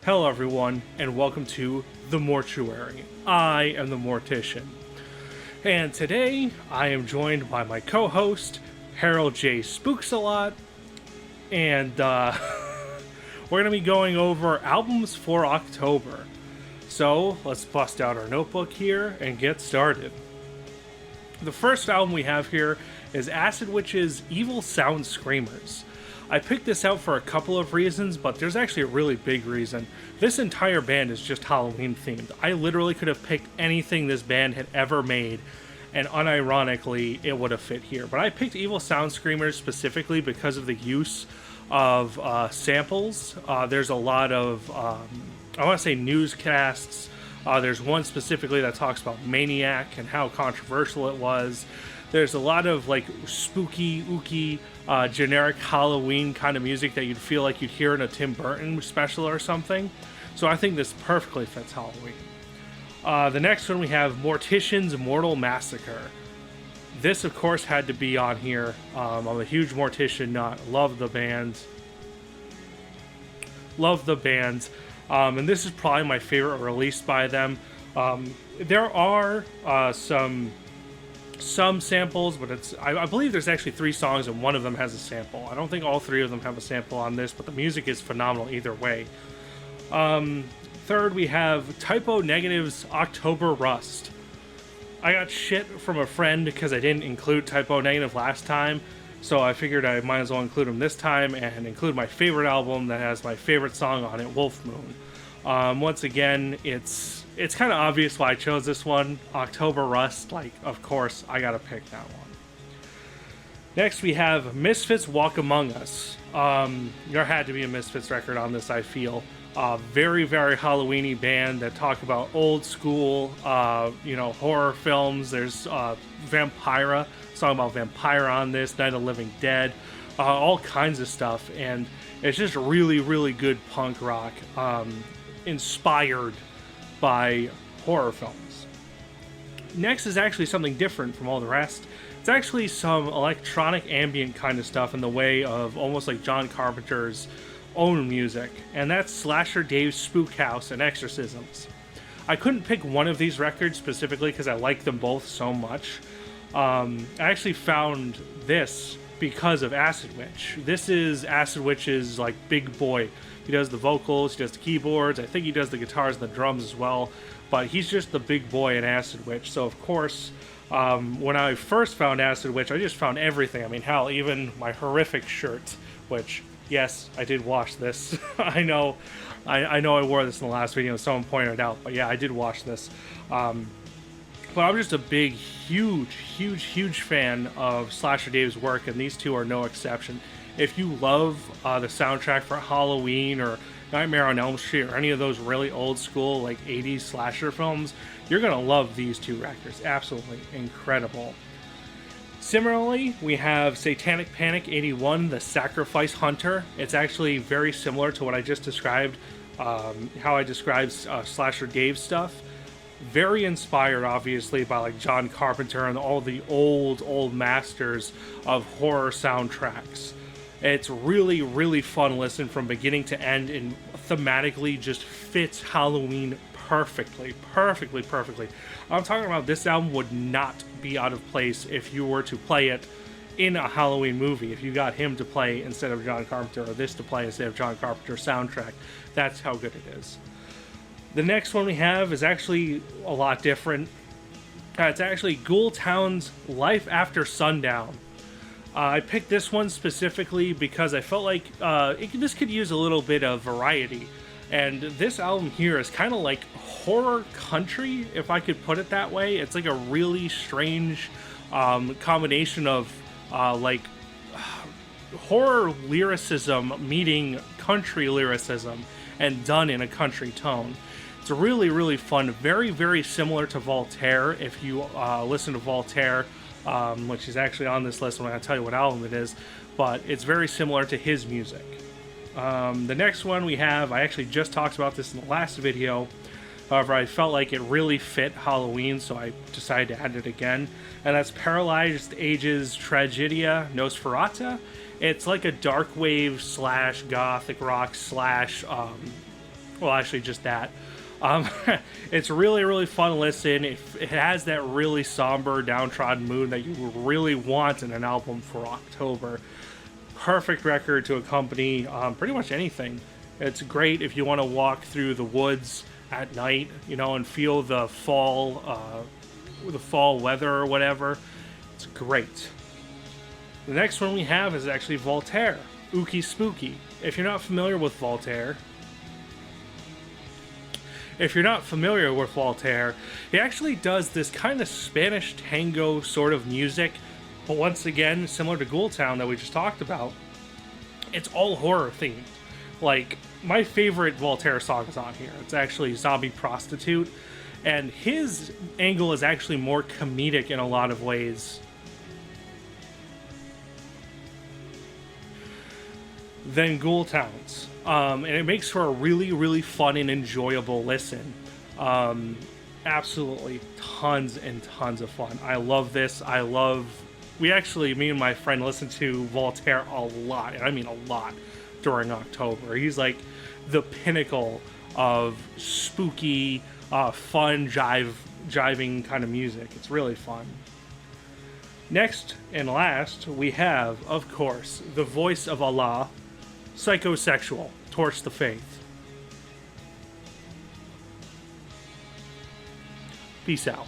Hello everyone, and welcome to The Mortuary. I am the Mortician. And today, I am joined by my co-host, Harold J. Spooksalot, and we're going to be going over albums for October. So, let's bust out our notebook here and get started. The first album we have here is Acid Witch's Evil Sound Screamers. I picked this out for a couple of reasons, but there's actually a really big reason. This entire band is just Halloween themed. I literally could have picked anything this band had ever made, and unironically, it would have fit here. But I picked Evil Sound Screamers specifically because of the use of samples. There's a lot of, I want to say newscasts. There's one specifically that talks about Maniac and how controversial it was. There's a lot of like spooky, ooky, generic Halloween kind of music that you'd feel like you'd hear in a Tim Burton special or something. So I think this perfectly fits Halloween. The next one we have Mortician's Mortal Massacre. This, of course, had to be on here. I'm a huge Mortician nut. Love the band. And this is probably my favorite release by them. There are some samples, but I believe there's actually 3 songs and one of them has a sample. I don't think all 3 of them have a sample on this, but the music is phenomenal either way. Third, we have Typo Negative's October Rust. I got shit from a friend because I didn't include Typo Negative last time, so I figured I might as well include them this time and include my favorite album that has my favorite song on it, Wolf Moon. Once again, it's kind of obvious why I chose this one. October Rust, like, of course, I gotta pick that one. Next, we have Misfits Walk Among Us. There had to be a Misfits record on this, I feel. Very, very Halloween-y band that talk about old school, horror films. There's Vampira, song about Vampire on this, Night of the Living Dead, all kinds of stuff. And it's just really, really good punk rock, inspired by horror films. Next is actually something different from all the rest. It's actually some electronic ambient kind of stuff in the way of almost like John Carpenter's own music, and that's Slasher Dave's Spook House and Exorcisms. I couldn't pick one of these records specifically because I like them both so much. I actually found this because of Acid Witch. This is Acid Witch's like big boy. He does the vocals, he does the keyboards, I think he does the guitars and the drums as well, but he's just the big boy in Acid Witch. So of course, when I first found Acid Witch, I just found everything. I mean, hell, even my horrific shirt, which, yes, I did wash this. I know I wore this in the last video, someone pointed out, but yeah, I did wash this. But I'm just a big, huge fan of Slasher Dave's work, and these two are no exception. If you love the soundtrack for Halloween or Nightmare on Elm Street or any of those really old school like 80s slasher films, you're going to love these 2 records. Absolutely incredible. Similarly, we have Satanic Panic 81, The Sacrifice Hunter. It's actually very similar to what I just described, how I described Slasher Dave stuff. Very inspired, obviously, by like John Carpenter and all the old masters of horror soundtracks. It's really, really fun listen from beginning to end, and thematically just fits Halloween perfectly. I'm talking about this album would not be out of place if you were to play it in a Halloween movie. If you got him to play instead of John Carpenter, or this to play instead of John Carpenter's soundtrack, that's how good it is. The next one we have is actually a lot different. It's actually Ghoul Towns' Life After Sundown. I picked this one specifically because I felt like this could use a little bit of variety. And this album here is kind of like horror country, if I could put it that way. It's like a really strange combination of horror lyricism meeting country lyricism, and done in a country tone. It's really, really fun. Very, very similar to Voltaire. If you listen to Voltaire, which is actually on this list, I'm not going to tell you what album it is, but it's very similar to his music. The next one we have, I actually just talked about this in the last video. However, I felt like it really fit Halloween, so I decided to add it again. And that's Paralyzed Age's Tragedia Nosferata. It's like a dark wave / gothic rock / Well, actually, just that. Um, it's really, really fun to listen. It has that really somber, downtrodden mood that you really want in an album for October. Perfect record to accompany pretty much anything. It's great if you want to walk through the woods at night, and feel the fall weather or whatever. It's great. The next one we have is actually Voltaire, Ookie Spooky. If you're not familiar with Voltaire, he actually does this kind of Spanish tango sort of music, but once again, similar to Ghoul Town that we just talked about, it's all horror themed. Like, my favorite Voltaire song is on here. It's actually Zombie Prostitute, and his angle is actually more comedic in a lot of ways than Ghoul Towns. And it makes for a really, really fun and enjoyable listen. Absolutely tons and tons of fun. I love this. Me and my friend listened to Voltaire a lot, and I mean a lot, during October. He's like the pinnacle of spooky, fun, jiving kind of music. It's really fun. Next and last, we have, of course, the voice of Allah, Psychosexual, Torch the Faith. Peace out.